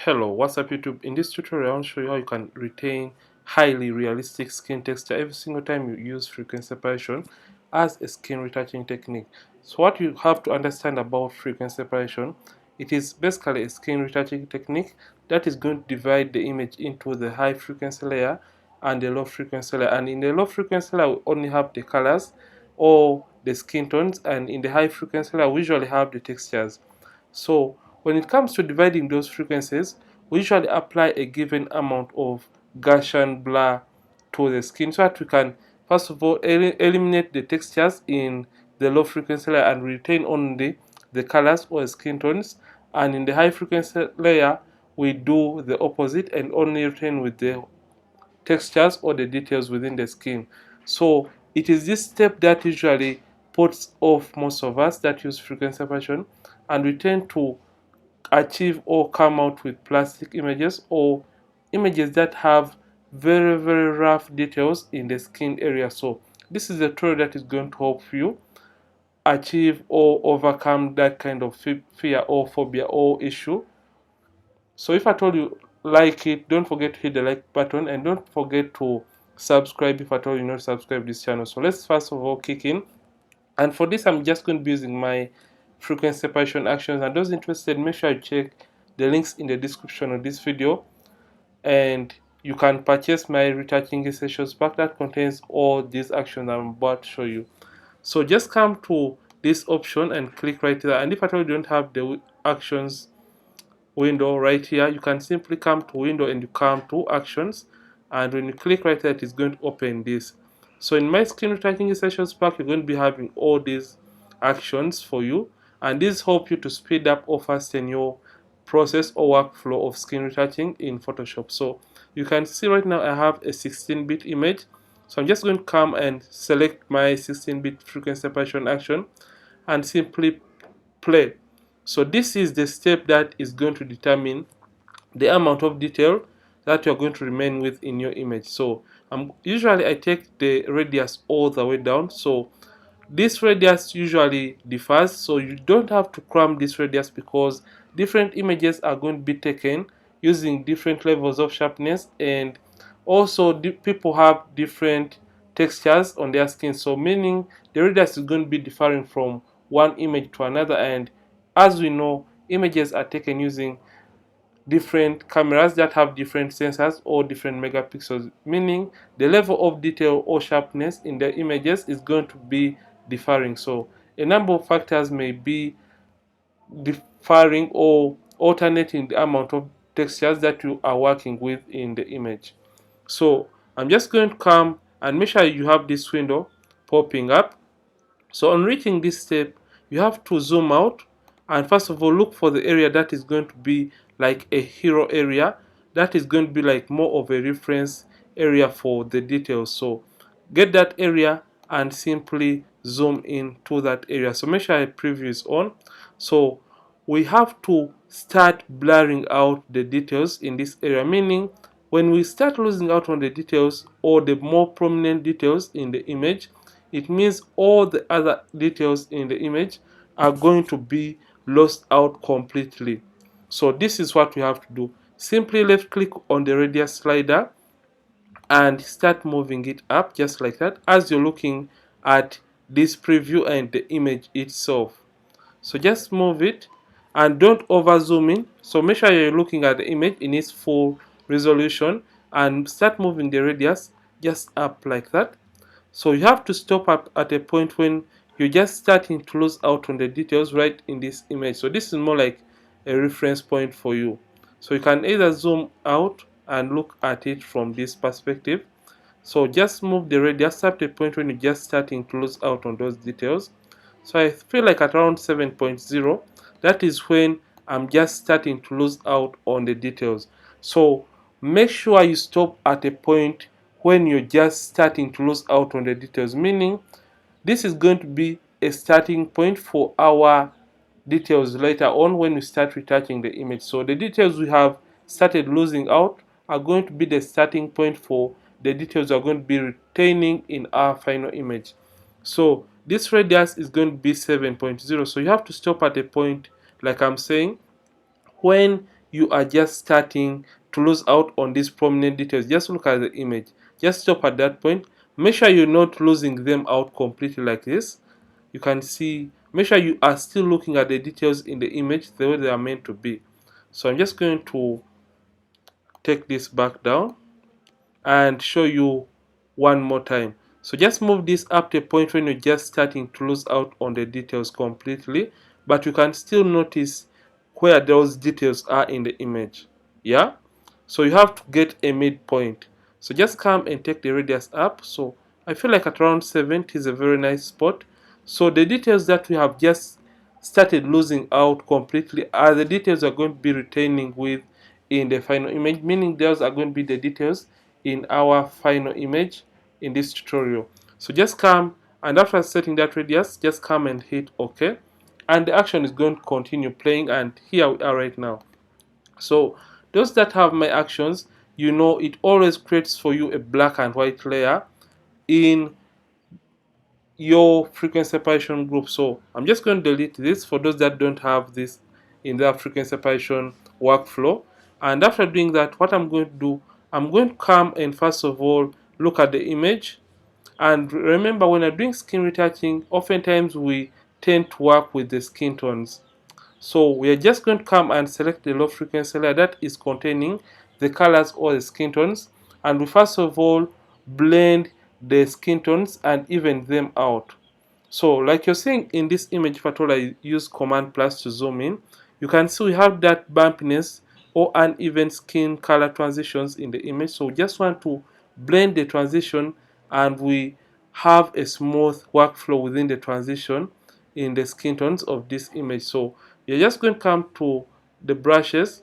Hello, what's up YouTube? In this tutorial I'll show you how you can retain highly realistic skin texture every single time you use frequency separation as a skin retouching technique. So what you have to understand about frequency separation, it is basically a skin retouching technique that is going to divide the image into the high frequency layer and the low frequency layer. And in the low frequency layer we only have the colors or the skin tones, and in the high frequency layer we usually have the textures. So when it comes to dividing those frequencies, we usually apply a given amount of Gaussian blur to the skin so that we can first of all eliminate the textures in the low frequency layer and retain only the colors or skin tones, and in the high frequency layer we do the opposite and only retain with the textures or the details within the skin. So it is this step that usually puts off most of us that use frequency separation, and we tend to achieve or come out with plastic images or images that have very rough details in the skin area. So this is a tool that is going to help you achieve or overcome that kind of fear or phobia or issue. So if I told you like it, don't forget to hit the like button and don't forget to subscribe if I told you not to subscribe this channel. So let's first of all kick in, and for this I'm just going to be using my frequency separation actions, and those interested, make sure you check the links in the description of this video, and you can purchase my retouching essentials pack that contains all these actions I'm about to show you. So just come to this option and click right there, and if at all you don't have the actions window right here, you can simply come to window and you come to actions, and when you click right there it is going to open this. So in my skin retouching essentials pack you're going to be having all these actions for you, and these help you to speed up or fasten your process or workflow of skin retouching in Photoshop. So you can see right now I have a 16-bit image, so I'm just going to come and select my 16-bit frequency separation action and simply play. So this is the step that is going to determine the amount of detail that you're going to remain with in your image. So usually I take the radius all the way down. So this radius usually differs, so you don't have to cram this radius because different images are going to be taken using different levels of sharpness, and also people have different textures on their skin, so meaning the radius is going to be differing from one image to another. And as we know, images are taken using different cameras that have different sensors or different megapixels, meaning the level of detail or sharpness in the images is going to be differing. So a number of factors may be differing or alternating the amount of textures that you are working with in the image. So I'm just going to come and make sure you have this window popping up. So on reaching this step, you have to zoom out and first of all look for the area that is going to be like a hero area, that is going to be like more of a reference area for the details. So get that area and simply zoom in to that area. So make sure preview is on. So we have to start blurring out the details in this area, meaning when we start losing out on the details or the more prominent details in the image, it means all the other details in the image are going to be lost out completely. So this is what we have to do. Simply left click on the radius slider and start moving it up just like that as you're looking at this preview and the image itself. So just move it and don't over zoom in. So make sure you're looking at the image in its full resolution and start moving the radius just up like that. So you have to stop at a point when you're just starting to lose out on the details right in this image. So this is more like a reference point for you. So you can either zoom out and look at it from this perspective. So just move the radius up to a point when you're just starting to lose out on those details. So I feel like at around 7.0, that is when I'm just starting to lose out on the details. So make sure you stop at a point when you're just starting to lose out on the details, meaning this is going to be a starting point for our details later on when we start retouching the image. So the details we have started losing out are going to be the starting point for the details we are going to be retaining in our final image. So this radius is going to be 7.0. So you have to stop at a point, like I'm saying, when you are just starting to lose out on these prominent details, just look at the image. Just stop at that point. Make sure you're not losing them out completely like this. You can see, make sure you are still looking at the details in the image the way they are meant to be. So I'm just going to take this back down and show you one more time. So just move this up to a point when you're just starting to lose out on the details completely, but you can still notice where those details are in the image. Yeah, so you have to get a midpoint. So just come and take the radius up. So I feel like at around 70 is a very nice spot. So the details that we have just started losing out completely are the details we're going to be retaining with in the final image, meaning those are going to be the details in our final image in this tutorial. So just come, and after setting that radius, just come and hit OK, and the action is going to continue playing, and here we are right now. So those that have my actions, you know it always creates for you a black and white layer in your frequency separation group. So I'm just going to delete this for those that don't have this in their frequency separation workflow. And after doing that, what I'm going to do, I'm going to come and first of all look at the image. And remember, when I'm doing skin retouching, oftentimes we tend to work with the skin tones. So we are just going to come and select the low frequency layer that is containing the colors or the skin tones, and we first of all blend the skin tones and even them out. So like you're seeing in this image, if at all I use Command plus to zoom in, you can see we have that bumpiness or uneven skin color transitions in the image. So we just want to blend the transition, and we have a smooth workflow within the transition in the skin tones of this image. So you're just going to come to the brushes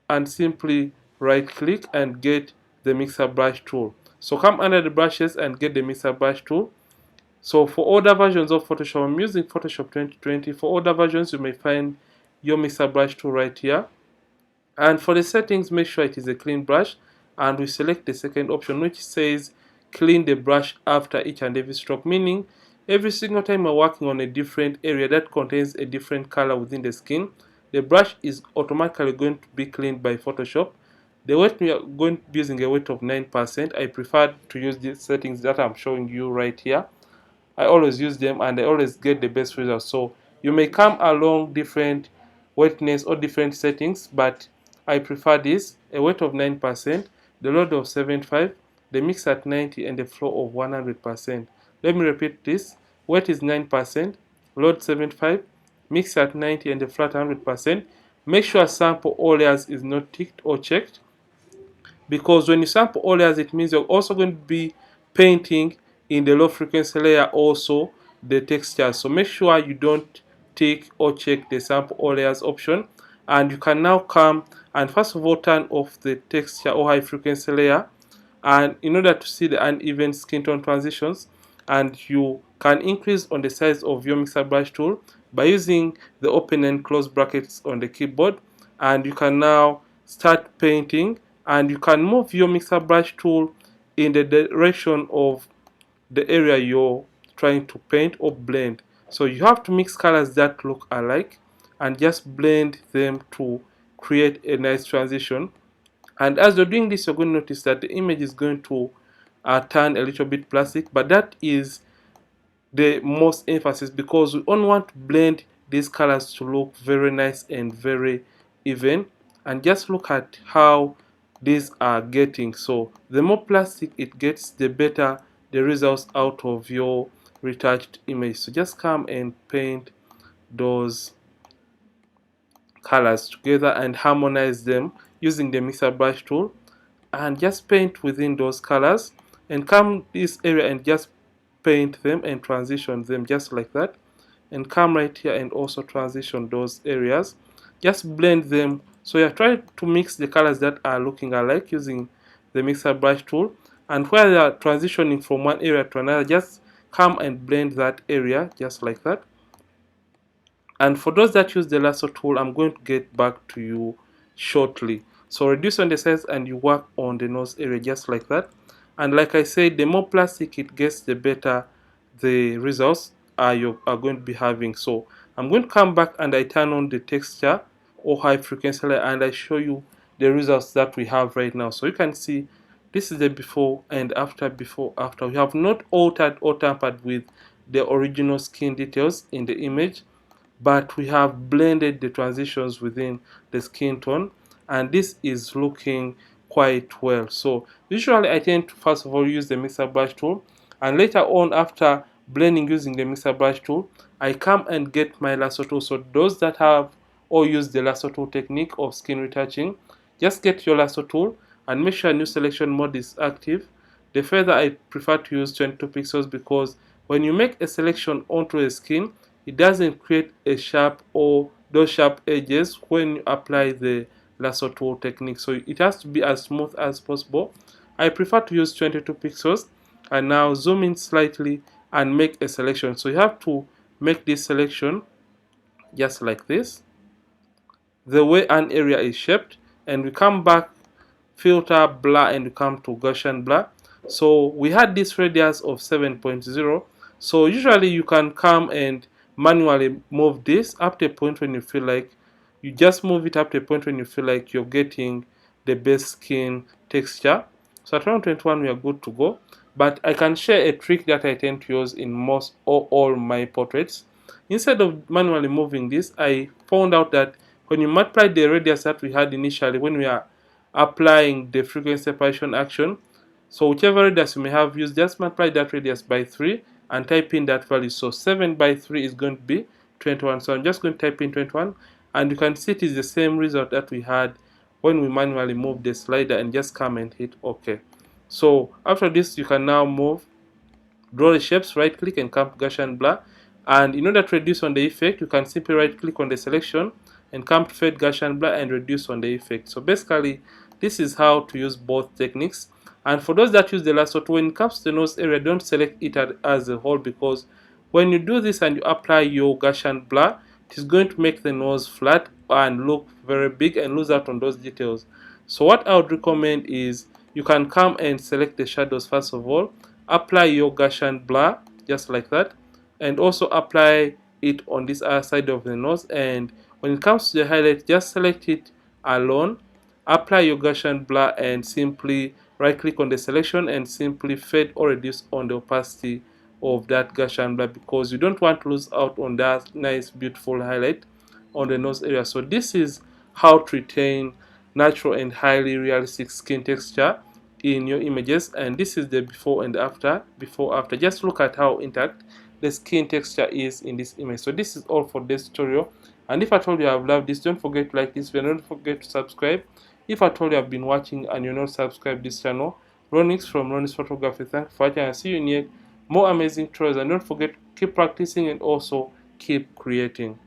and simply right click and get the mixer brush tool. So come under the brushes and get the mixer brush tool. So for older versions of Photoshop, I'm using Photoshop 2020. For older versions, you may find your mixer brush tool right here. And for the settings, make sure it is a clean brush, and we select the second option, which says clean the brush after each and every stroke, meaning every single time we're working on a different area that contains a different color within the skin, the brush is automatically going to be cleaned by Photoshop. The weight, we are going to be using a weight of 9%. I prefer to use these settings that I'm showing you right here. I always use them and I always get the best results. So you may come along different wetness or different settings, but I prefer this: a weight of 9%, the load of 75, the mix at 90, and the flow of 100%. Let me repeat this: weight is 9%, load 75, mix at 90, and the flow at 100%. Make sure sample all layers is not ticked or checked, because when you sample all layers, it means you're also going to be painting in the low frequency layer also the texture. So make sure you don't tick or check the sample all layers option, and you can now come and first of all turn off the texture or high frequency layer, and in order to see the uneven skin tone transitions, and you can increase on the size of your mixer brush tool by using the open and close brackets on the keyboard, and you can now start painting, and you can move your mixer brush tool in the direction of the area you're trying to paint or blend. So you have to mix colors that look alike and just blend them to create a nice transition. And as you're doing this, you're going to notice that the image is going to turn a little bit plastic, but that is the most emphasis, because we only want to blend these colors to look very nice and very even. And just look at how these are getting. So the more plastic it gets, the better the results out of your retouched image. So just come and paint those colors together and harmonize them using the mixer brush tool, and just paint within those colors, and come this area and just paint them and transition them just like that, and come right here and also transition those areas, just blend them. So you're trying to mix the colors that are looking alike using the mixer brush tool, and where they are transitioning from one area to another, just come and blend that area just like that. And for those that use the lasso tool, I'm going to get back to you shortly. So reduce on the size and you work on the nose area just like that. And like I said, the more plastic it gets, the better the results you are going to be having. So I'm going to come back and I turn on the texture or high frequency light, and I show you the results that we have right now. So you can see this is the before and after. Before after, we have not altered or tampered with the original skin details in the image, but we have blended the transitions within the skin tone, and this is looking quite well. So usually I tend to first of all use the mixer brush tool, and later on, after blending using the mixer brush tool, I come and get my lasso tool. So those that have or use the lasso tool technique of skin retouching, just get your lasso tool and make sure new selection mode is active. The feather, I prefer to use 22 pixels, because when you make a selection onto a skin, it doesn't create a sharp or those sharp edges when you apply the lasso tool technique. So it has to be as smooth as possible. I prefer to use 22 pixels, and now zoom in slightly and make a selection. So you have to make this selection just like this, the way an area is shaped, and we come back, filter, blur, and we come to Gaussian blur. So we had this radius of 7.0. So usually you can come and manually move this up to a point when you feel like, you just move it up to a point when you feel like you're getting the best skin texture. So at around 21 we are good to go. But I can share a trick that I tend to use in most or all my portraits. Instead of manually moving this, I found out that when you multiply the radius that we had initially when we are applying the frequency separation action, so whichever radius you may have used, just multiply that radius by 3 and type in that value. So 7 by 3 is going to be 21. So I'm just going to type in 21, and you can see it is the same result that we had when we manually moved the slider, and just come and hit OK. So after this, you can now move, draw the shapes, right click and come to Gaussian blur. And in order to reduce on the effect, you can simply right click on the selection and come to fade Gaussian blur and reduce on the effect. So basically, this is how to use both techniques. And for those that use the lasso tool, when it comes to the nose area, don't select it as a whole, because when you do this and you apply your Gaussian blur, it is going to make the nose flat and look very big and lose out on those details. So what I would recommend is you can come and select the shadows first of all, apply your Gaussian blur just like that, and also apply it on this other side of the nose. And when it comes to the highlight, just select it alone, apply your Gaussian blur, and simply right click on the selection and simply fade or reduce on the opacity of that Gaussian blur, because you don't want to lose out on that nice beautiful highlight on the nose area. So this is how to retain natural and highly realistic skin texture in your images, and this is the before and after. Just look at how intact the skin texture is in this image. So this is all for this tutorial, and if at all you have loved this, don't forget to like this video, don't forget to subscribe. If at all you have been watching and you're not subscribed this channel, Ronnix from ronnixphotography, thanks for watching, and see you in yet more amazing tutorials. And don't forget to keep practicing and also keep creating.